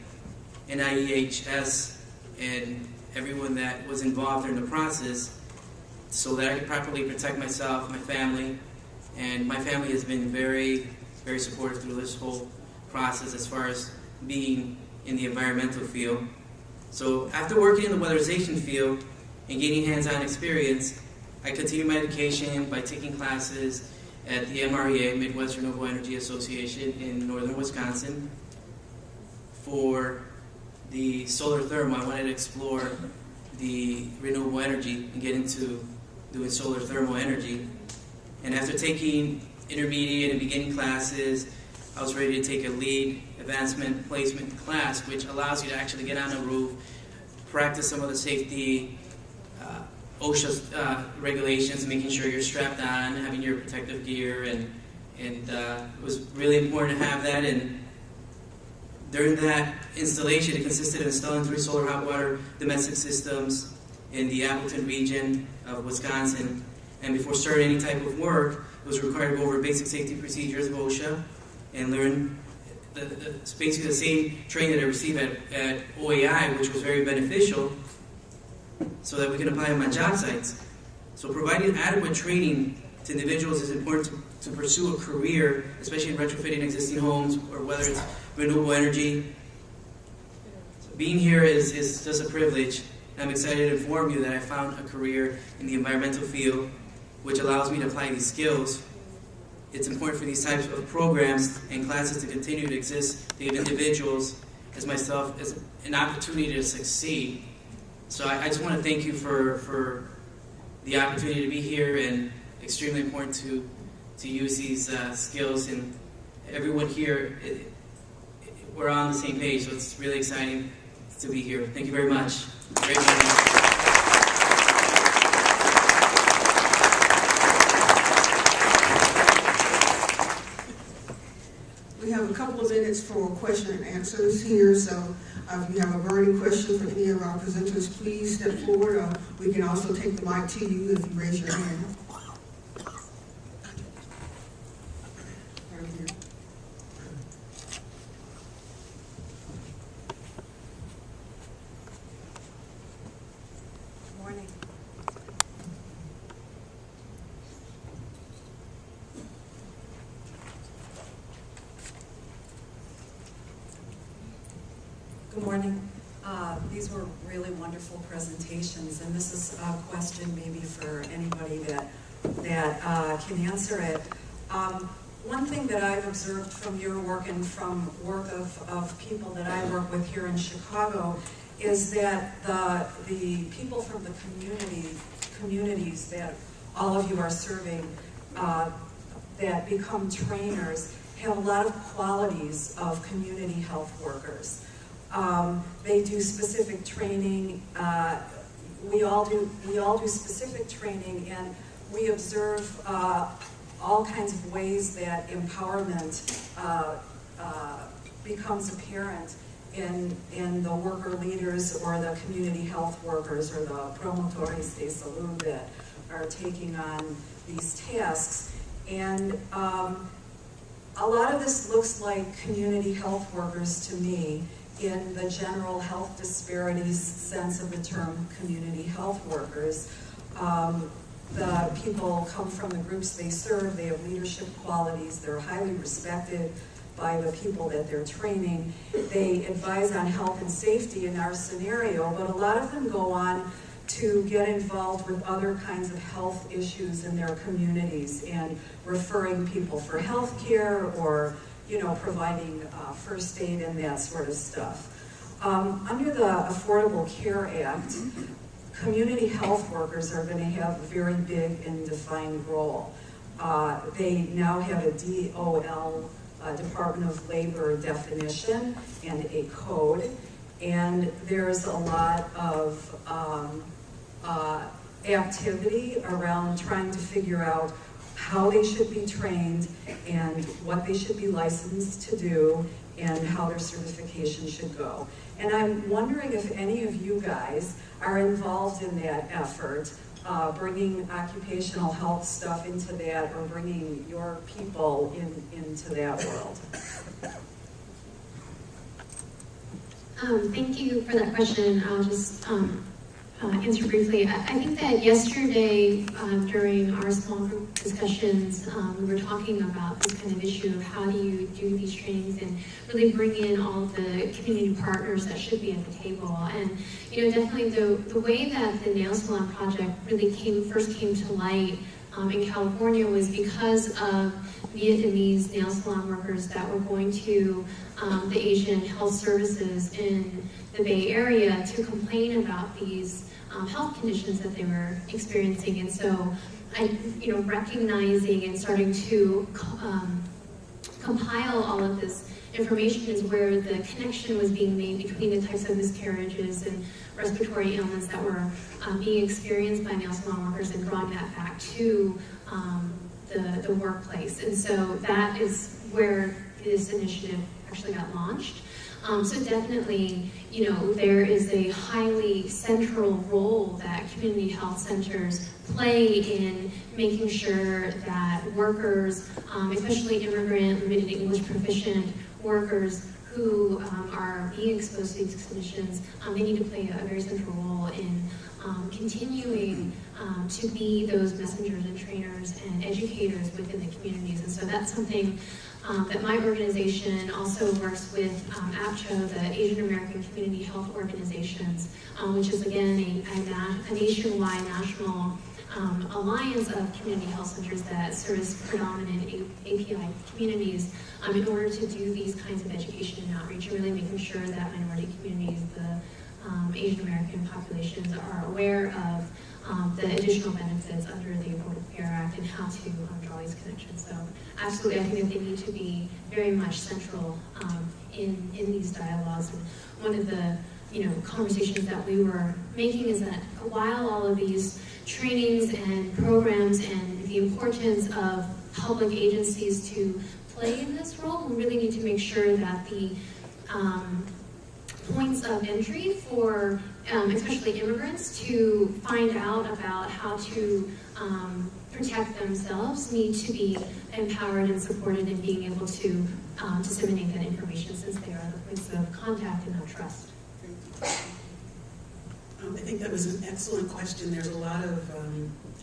[SPEAKER 10] and IEHS and everyone that was involved in the process, so that I could properly protect myself, my family, and my family has been very, very supportive through this whole process as far as being in the environmental field. So after working in the weatherization field and gaining hands-on experience, I continued my education by taking classes at the MREA, Midwest Renewable Energy Association in northern Wisconsin. For the solar thermal, I wanted to explore the renewable energy and get into doing solar thermal energy. And after taking intermediate and beginning classes, I was ready to take a lead advancement placement class, which allows you to actually get on the roof, practice some of the safety OSHA regulations, making sure you're strapped on, having your protective gear, and it was really important to have that. And during that installation, it consisted of installing 3 solar hot water domestic systems in the Appleton region of Wisconsin. And before starting any type of work, it was required to go over basic safety procedures of OSHA and learn basically the same training that I received at OAI, which was very beneficial, so that we can apply them on job sites. So providing adequate training to individuals is important to pursue a career, especially in retrofitting existing homes, or whether it's renewable energy. So being here is just a privilege. I'm excited to inform you that I found a career in the environmental field, which allows me to apply these skills. It's important for these types of programs and classes to continue to exist, to give individuals as myself as an opportunity to succeed. So I just want to thank you for the opportunity to be here, and extremely important to use these skills. And everyone here, we're on the same page, so it's really exciting to be here. Thank you very much. Great meeting.
[SPEAKER 1] We have a couple of minutes for question and answers here, so if you have a burning question for any of our presenters, please step forward, or we can also take the mic to you if you raise your hand. Right here.
[SPEAKER 11] Good morning. Good morning. These were really wonderful presentations, and this is a question maybe for anybody that can answer it. One thing that I've observed from your work and from work of people that I work with here in Chicago is that the people from the communities that all of you are serving that become trainers have a lot of qualities of community health workers. They do specific training. We all do specific training, and we observe all kinds of ways that empowerment becomes apparent in the worker leaders or the community health workers or the promotores de salud that are taking on these tasks. And a lot of this looks like community health workers to me, in the general health disparities sense of the term community health workers. The people come from the groups they serve, they have leadership qualities, they're highly respected by the people that they're training. They advise on health and safety in our scenario, but a lot of them go on to get involved with other kinds of health issues in their communities and referring people for health care, or providing first aid and that sort of stuff. Under the Affordable Care Act, community health workers are going to have a very big and defined role. They now have a DOL, Department of Labor definition and a code, and there's a lot of activity around trying to figure out how they should be trained and what they should be licensed to do and how their certification should go. And I'm wondering if any of you guys are involved in that effort, bringing occupational health stuff into that, or bringing your people into that world.
[SPEAKER 2] Thank you for that question. I'll just answer briefly. I think that yesterday during our small group discussions, we were talking about this kind of issue of how do you do these trainings and really bring in all the community partners that should be at the table. And definitely the way that the nail salon project really first came to light in California was because of Vietnamese nail salon workers that were going to the Asian health services in the Bay Area to complain about these health conditions that they were experiencing. And so, recognizing and starting to compile all of this information is where the connection was being made between the types of miscarriages and respiratory ailments that were being experienced by nail salon workers, and drawing that back to the workplace. And so that is where this initiative actually got launched. So definitely, there is a highly central role that community health centers play in making sure that workers, especially immigrant, limited English proficient workers who are being exposed to these conditions, they need to play a very central role in continuing to be those messengers and trainers and educators within the communities. And so that's something that my organization also works with APCHO, the Asian American Community Health Organizations, which is again a nationwide national alliance of community health centers that service predominant API communities in order to do these kinds of education and outreach, and really making sure that minority communities, the Asian American populations, are aware of the additional benefits under the Affordable Care Act and how to draw these connections. So absolutely, I think that they need to be very much central in these dialogues. And one of the conversations that we were making is that while all of these trainings and programs and the importance of public agencies to play in this role, we really need to make sure that the points of entry for especially immigrants to find out about how to protect themselves need to be empowered and supported in being able to disseminate that information, since they are the points of contact and of trust.
[SPEAKER 4] I think that was an excellent question. There's a lot of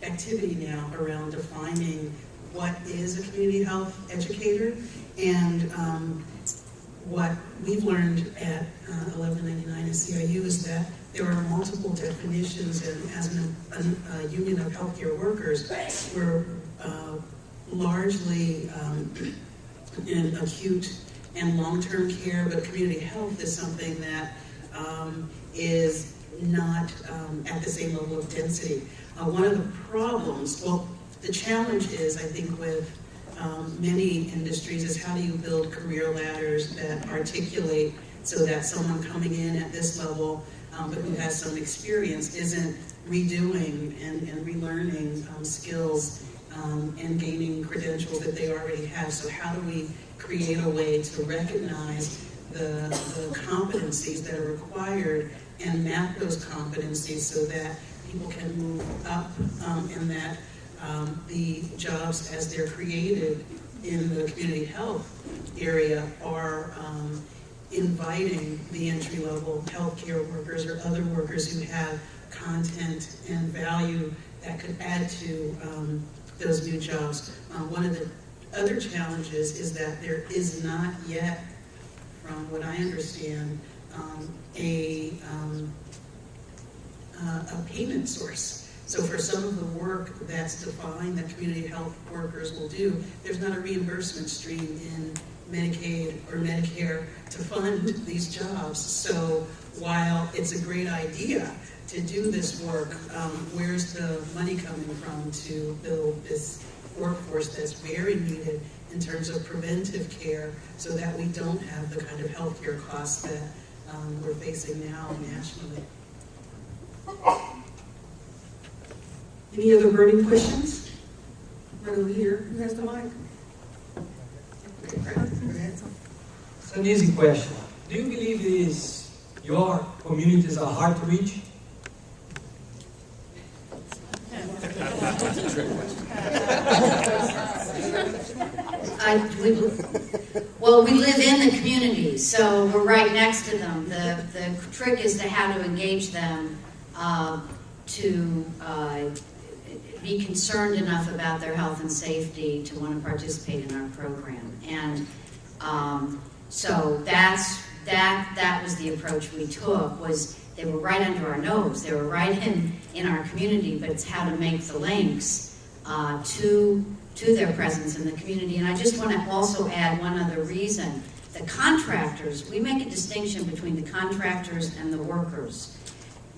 [SPEAKER 4] activity now around defining what is a community health educator, and what we've learned at 1199 at CIU is that there are multiple definitions, and as a union of healthcare workers, we're largely in acute and long-term care, but community health is something that is not at the same level of density. One of the problems, well, the challenge is, I think, with many industries is how do you build career ladders that articulate so that someone coming in at this level but who has some experience isn't redoing and relearning skills and gaining credentials that they already have. So how do we create a way to recognize the competencies that are required and map those competencies so that people can move up and that the jobs as they're created in the community health area are inviting the entry-level healthcare workers or other workers who have content and value that could add to those new jobs. One of the other challenges is that there is not yet, from what I understand, a payment source. So for some of the work that's defined that community health workers will do, there's not a reimbursement stream in Medicaid or Medicare to fund these jobs. So while it's a great idea to do this work, where's the money coming from to build this workforce that's very needed in terms of preventive care so that we don't have the kind of healthcare costs that we're facing now nationally?
[SPEAKER 1] Any other burning questions? Right over here. Who has the mic? Okay, great. Go ahead.
[SPEAKER 12] It's an easy question. Do you believe your communities are hard to reach?
[SPEAKER 5] Well, we live in the community, so we're right next to them. The trick is to how to engage them to be concerned enough about their health and safety to want to participate in our program. And so that was the approach we took. Was they were right under our nose. They were right in our community, but it's how to make the links to their presence in the community. And I just want to also add one other reason. The contractors, we make a distinction between the contractors and the workers.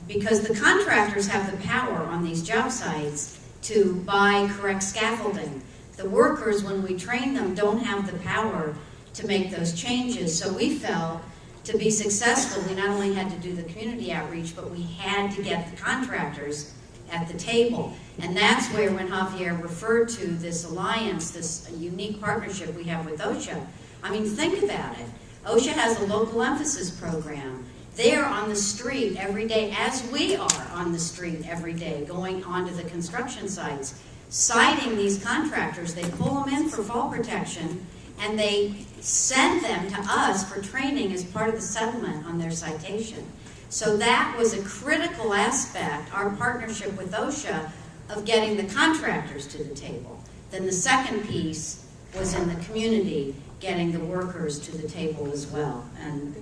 [SPEAKER 5] Because the contractors have the power on these job sites to buy correct scaffolding. The workers, when we train them, don't have the power to make those changes. So we felt to be successful, we not only had to do the community outreach, but we had to get the contractors at the table. And that's where, when Javier referred to this alliance, this unique partnership we have with OSHA, I mean, think about it. OSHA has a local emphasis program. They're on the street every day, as we are on the street every day, going onto the construction sites, citing these contractors. They pull them in for fall protection, and they send them to us for training as part of the settlement on their citation. So that was a critical aspect. Our partnership with OSHA of getting the contractors to the table. Then the second piece was in the community, getting the workers to the table as well. And
[SPEAKER 12] I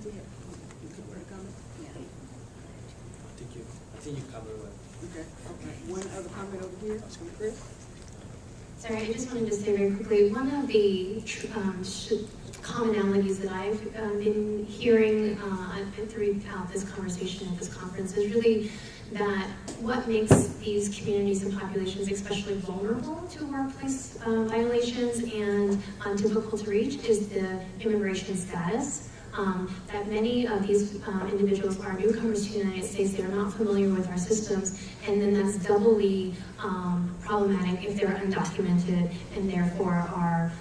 [SPEAKER 12] think you covered it.
[SPEAKER 6] Okay. One other comment over here. Chris?
[SPEAKER 2] Sorry, I just wanted to say very quickly, one of the commonalities that I've been hearing throughout this conversation at this conference is really that what makes these communities and populations especially vulnerable to workplace violations and difficult to reach is the immigration status. That many of these individuals are newcomers to the United States, they are not familiar with our systems, and then that's doubly problematic if they're undocumented and therefore are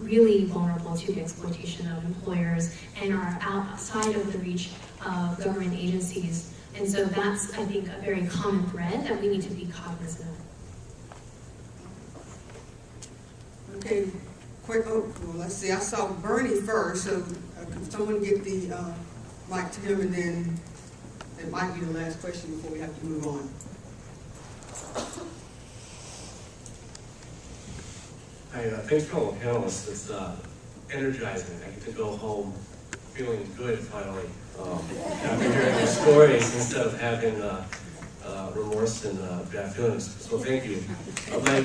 [SPEAKER 2] really vulnerable to the exploitation of employers and are outside of the reach of government agencies. And so that's, I think, a very common thread that we need to be cognizant of.
[SPEAKER 1] Okay, quick, well, let's see, I saw Bernie first, so can someone get the mic to him, and then it might be the last question before we have to move on.
[SPEAKER 13] Hi, thanks for all the panelists. It's energizing. I get to go home feeling good finally after hearing your stories instead of having remorse and bad feelings. So thank you. My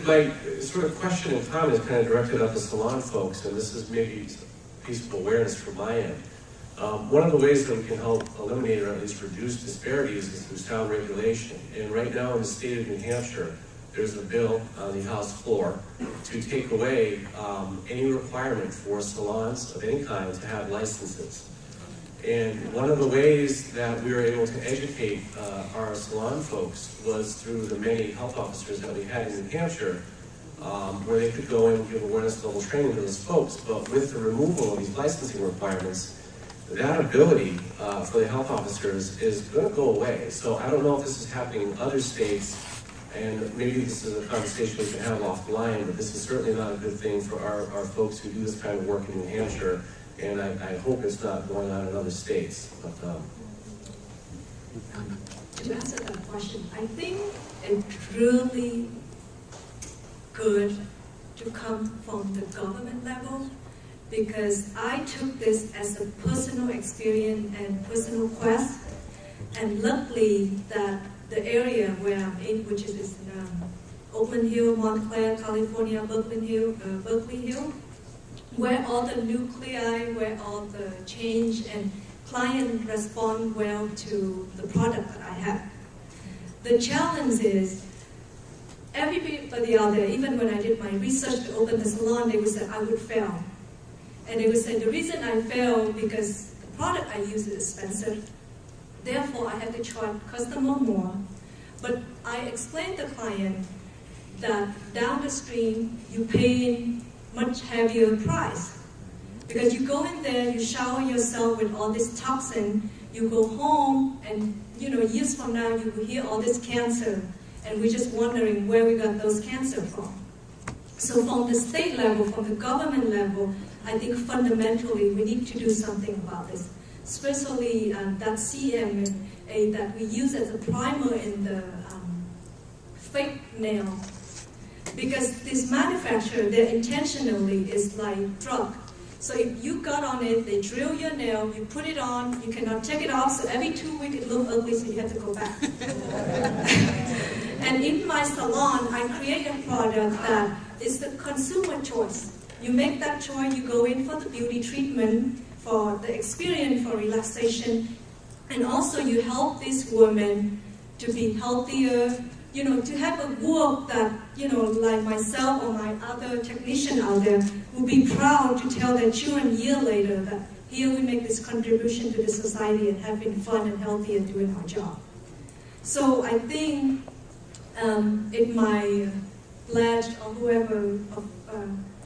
[SPEAKER 13] my sort of question and comment is kind of directed at the salon folks, and this is maybe a piece of awareness from my end. One of the ways that we can help eliminate or at least reduce disparities is through sound regulation. And right now in the state of New Hampshire, there's a bill on the House floor to take away any requirement for salons of any kind to have licenses. And one of the ways that we were able to educate our salon folks was through the many health officers that we had in New Hampshire, where they could go in and give awareness level training to those folks. But with the removal of these licensing requirements, that ability for the health officers is going to go away. So I don't know if this is happening in other states, and maybe this is a conversation we can have offline, but this is certainly not a good thing for our folks who do this kind of work in New Hampshire, and I hope it's not going on in other states. But,
[SPEAKER 3] to answer that question, I think it's really good to come from the government level, because I took this as a personal experience and personal quest, and luckily that the area where I'm in, which is Oakland Hill, Montclair, California, Berkeley Hill, where all the nuclei, where all the change and client respond well to the product that I have. The challenge is, everybody out there, even when I did my research to open the salon, they would say I would fail. And they would say the reason I fail because the product I use is expensive, therefore I have to charge customer more. But I explained to the client that down the stream you pay much heavier price. Because you go in there, you shower yourself with all this toxin, you go home, and years from now you will hear all this cancer, and we're just wondering where we got those cancer from. So from the state level, from the government level, I think fundamentally we need to do something about this, especially that CMA that we use as a primer in the fake nail. Because this manufacturer, they intentionally is like drug. So if you got on it, they drill your nail, you put it on, you cannot take it off, so every 2 weeks it looks ugly, so you have to go back. And in my salon, I create a product that is the consumer choice. You make that choice, you go in for the beauty treatment, for the experience, for relaxation, and also you help this woman to be healthier, to have a work that, like myself or my other technician out there will be proud to tell their children a year later that here we make this contribution to the society and having fun and healthy and doing our job. So I think if my pledge or whoever,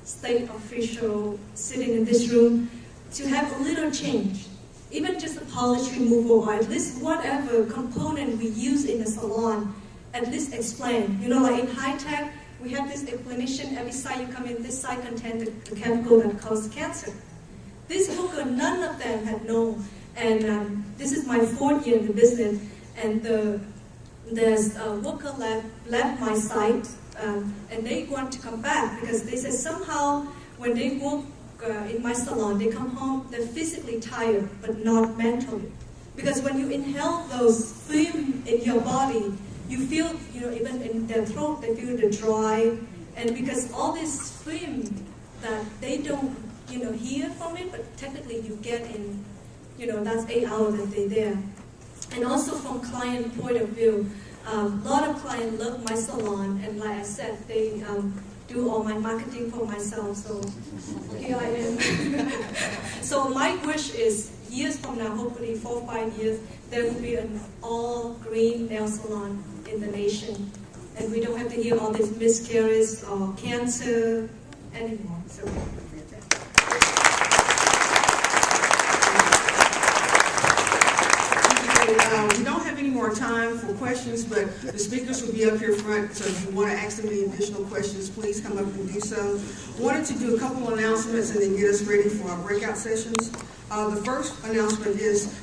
[SPEAKER 3] state official sitting in this room, to have a little change, even just a polish removal or at least whatever component we use in the salon, at least explain. Like in high tech, we have this explanation, every site you come in, this site contains the chemical that causes cancer. This worker, none of them had known And this is my 4th year in the business, and there's a worker left my site, and they want to come back because they said somehow when they work in my salon, they come home, they're physically tired, but not mentally. Because when you inhale those fumes in your body, you feel, even in their throat, they feel the dry. And because all this fume that they don't, hear from it, but technically you get in, that's 8 hours that they're there. And also from client point of view, a lot of clients love my salon, and like I said, they do all my marketing for myself, so here I am. So my wish is, years from now, hopefully 4 or 5 years, there will be an all-green nail salon in the nation. And we don't have to hear all this miscarriage or cancer anymore. So.
[SPEAKER 1] We don't have any more time for questions, but the speakers will be up here front, so if you want to ask them any additional questions, please come up and do so. I wanted to do a couple of announcements and then get us ready for our breakout sessions. The first announcement is